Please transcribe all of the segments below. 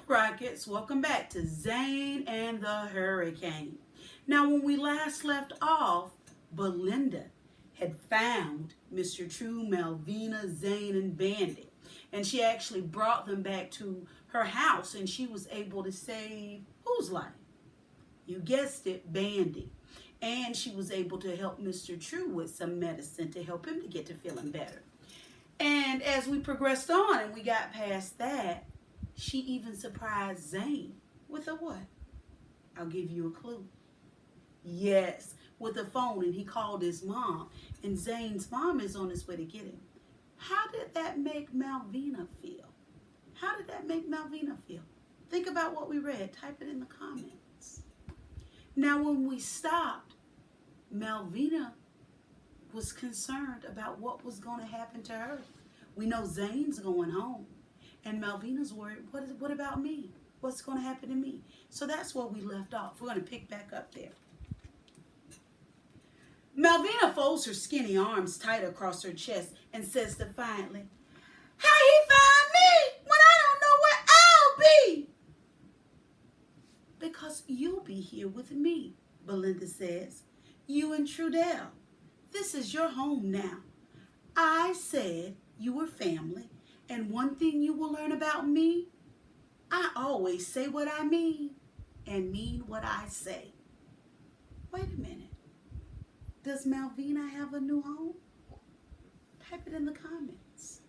Rockets, welcome back to Zane and the Hurricane. Now, when we last left off, Belinda had found Mr. True, Malvina, Zane, and Bandit, and she actually brought them back to her house, and she was able to save whose life? You guessed it, Bandit. And she was able to help Mr. True with some medicine to help him to get to feeling better. And as we progressed on and we got past that, she even surprised Zane with a what? I'll give you a clue. Yes, with a phone, and he called his mom. And Zane's mom is on his way to get him. How did that make Malvina feel? How did that make Malvina feel? Think about what we read. Type it in the comments. Now, when we stopped, Malvina was concerned about what was going to happen to her. We know Zane's going home. And Malvina's worried, what about me? What's going to happen to me? So that's where we left off. We're going to pick back up there. Malvina folds her skinny arms tight across her chest and says defiantly, "How he find me when I don't know where I'll be?" "Because you'll be here with me," Belinda says. "You and Trudell. This is your home now. I said you were family. And one thing you will learn about me, I always say what I mean and mean what I say." Wait a minute. Does Malvina have a new home? Type it in the comments.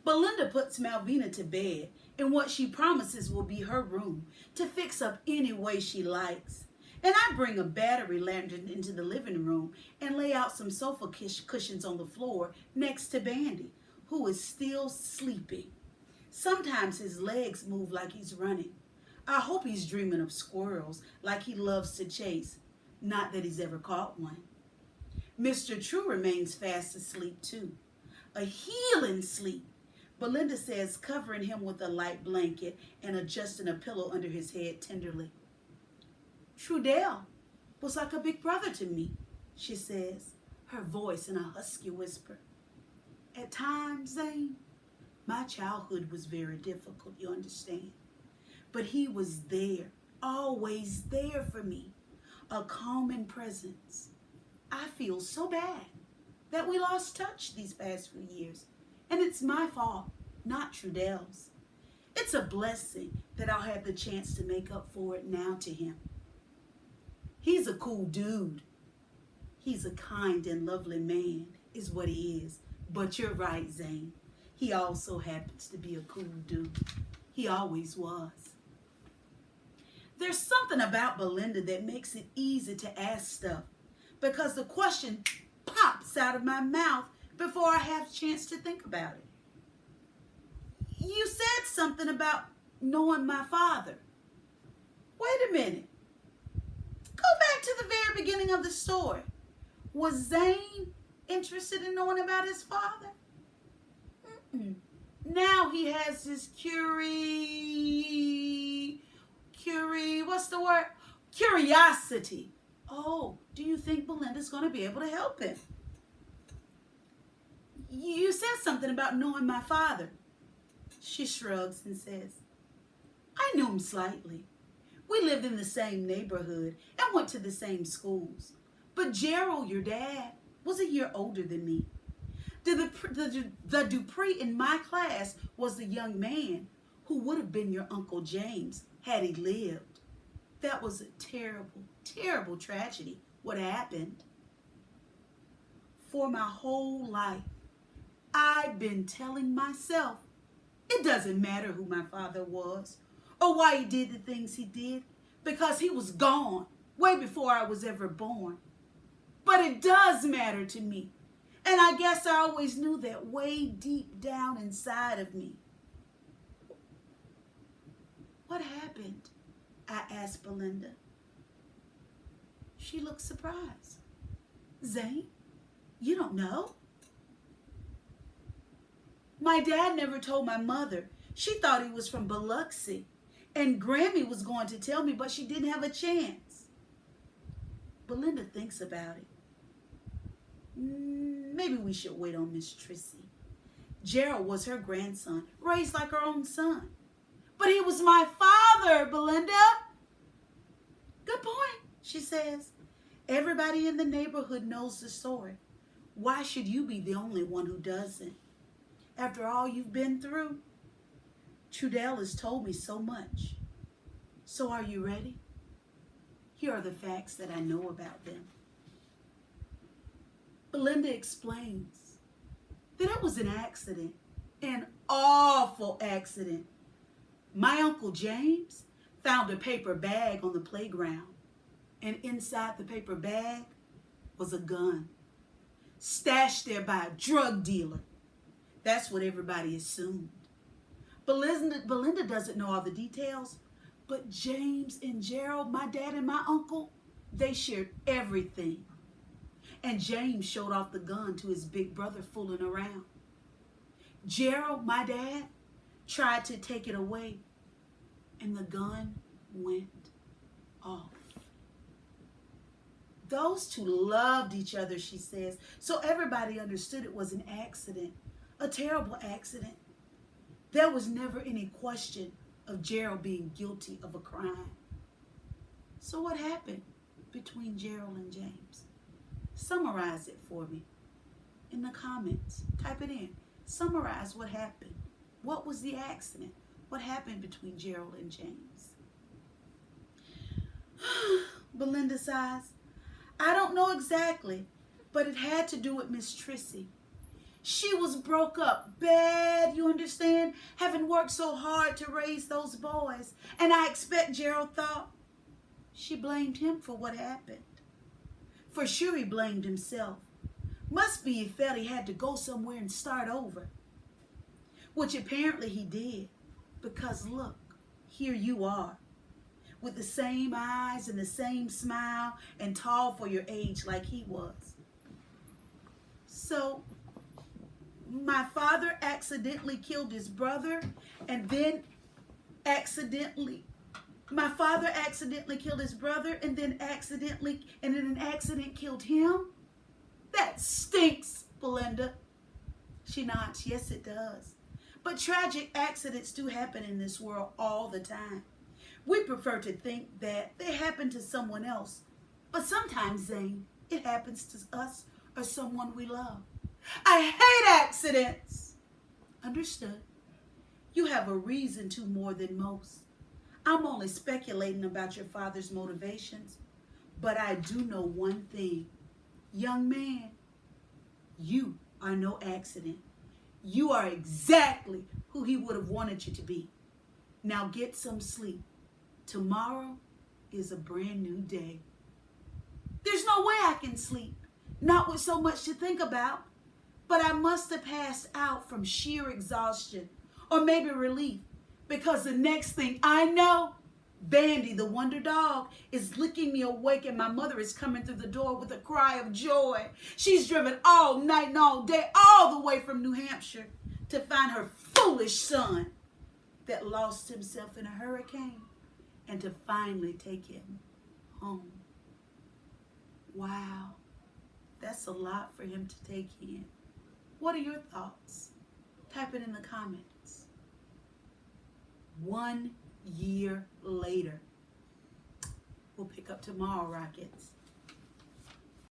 Belinda puts Malvina to bed in what she promises will be her room to fix up any way she likes. And I bring a battery lantern into the living room and lay out some sofa cushions on the floor next to Bandy, who is still sleeping. Sometimes his legs move like he's running. I hope he's dreaming of squirrels like he loves to chase. Not that he's ever caught one. Mr. True remains fast asleep too. A healing sleep, Belinda says, covering him with a light blanket and adjusting a pillow under his head tenderly. "Trudell was like a big brother to me," she says, her voice in a husky whisper. "At times, Zane, my childhood was very difficult, you understand. But he was there, always there for me, a calming presence. I feel so bad that we lost touch these past few years, and it's my fault, not Trudell's. It's a blessing that I'll have the chance to make up for it now to him. He's a cool dude. He's a kind and lovely man, is what he is. But you're right, Zane. He also happens to be a cool dude. He always was." There's something about Belinda that makes it easy to ask stuff because the question pops out of my mouth before I have a chance to think about it. "You said something about knowing my father." Wait a minute. Go back to the very beginning of the story. Was Zane interested in knowing about his father? Now he has his what's the word? Curiosity. Oh, do you think Belinda's going to be able to help him? "You said something about knowing my father." She shrugs and says, "I knew him slightly. We lived in the same neighborhood and went to the same schools. But Gerald, your dad, was a year older than me. The Dupree in my class was the young man who would have been your Uncle James had he lived. That was a terrible, terrible tragedy, what happened. For my whole life, I've been telling myself, it doesn't matter who my father was or why he did the things he did, because he was gone way before I was ever born. But it does matter to me. And I guess I always knew that way deep down inside of me." "What happened?" I asked Belinda. She looked surprised. "Zane, you don't know?" "My dad never told my mother. She thought he was from Biloxi. And Grammy was going to tell me, but she didn't have a chance." Belinda thinks about it. Maybe we should wait on Miss Trissy. Gerald was her grandson, raised like her own son. But he was my father, Belinda. Good point, she says. Everybody in the neighborhood knows the story. Why should you be the only one who doesn't? After all you've been through, Trudell has told me so much. So are you ready? Here are the facts that I know about them. Belinda explains that it was an accident, an awful accident. My Uncle James found a paper bag on the playground, and inside the paper bag was a gun, stashed there by a drug dealer. That's what everybody assumed. Belinda doesn't know all the details, but James and Gerald, my dad and my uncle, they shared everything. And James showed off the gun to his big brother fooling around. Gerald, my dad, tried to take it away, and the gun went off. Those two loved each other, she says, so everybody understood it was an accident, a terrible accident. There was never any question of Gerald being guilty of a crime. So what happened between Gerald and James? Summarize it for me in the comments. Type it in. Summarize what happened. What was the accident? What happened between Gerald and James? Belinda sighs. I don't know exactly, but it had to do with Miss Trissy. She was broke up bad, you understand, having worked so hard to raise those boys. And I expect Gerald thought she blamed him for what happened. For sure he blamed himself. Must be he felt he had to go somewhere and start over. Which apparently he did. Because look, here you are. With the same eyes and the same smile and tall for your age like he was. So, my father accidentally killed his brother and then my father accidentally killed his brother and then in an accident killed him? That stinks, Belinda. She nods. Yes, it does. But tragic accidents do happen in this world all the time. We prefer to think that they happen to someone else. But sometimes, Zane, it happens to us or someone we love. I hate accidents. Understood. You have a reason to more than most. I'm only speculating about your father's motivations, but I do know one thing. Young man, you are no accident. You are exactly who he would have wanted you to be. Now get some sleep. Tomorrow is a brand new day. There's no way I can sleep, not with so much to think about, but I must have passed out from sheer exhaustion or maybe relief. Because the next thing I know, Bandy, the wonder dog, is licking me awake and my mother is coming through the door with a cry of joy. She's driven all night and all day, all the way from New Hampshire to find her foolish son that lost himself in a hurricane and to finally take him home. Wow, that's a lot for him to take in. What are your thoughts? Type it in the comments. 1 year later. We'll pick up tomorrow, Rockets.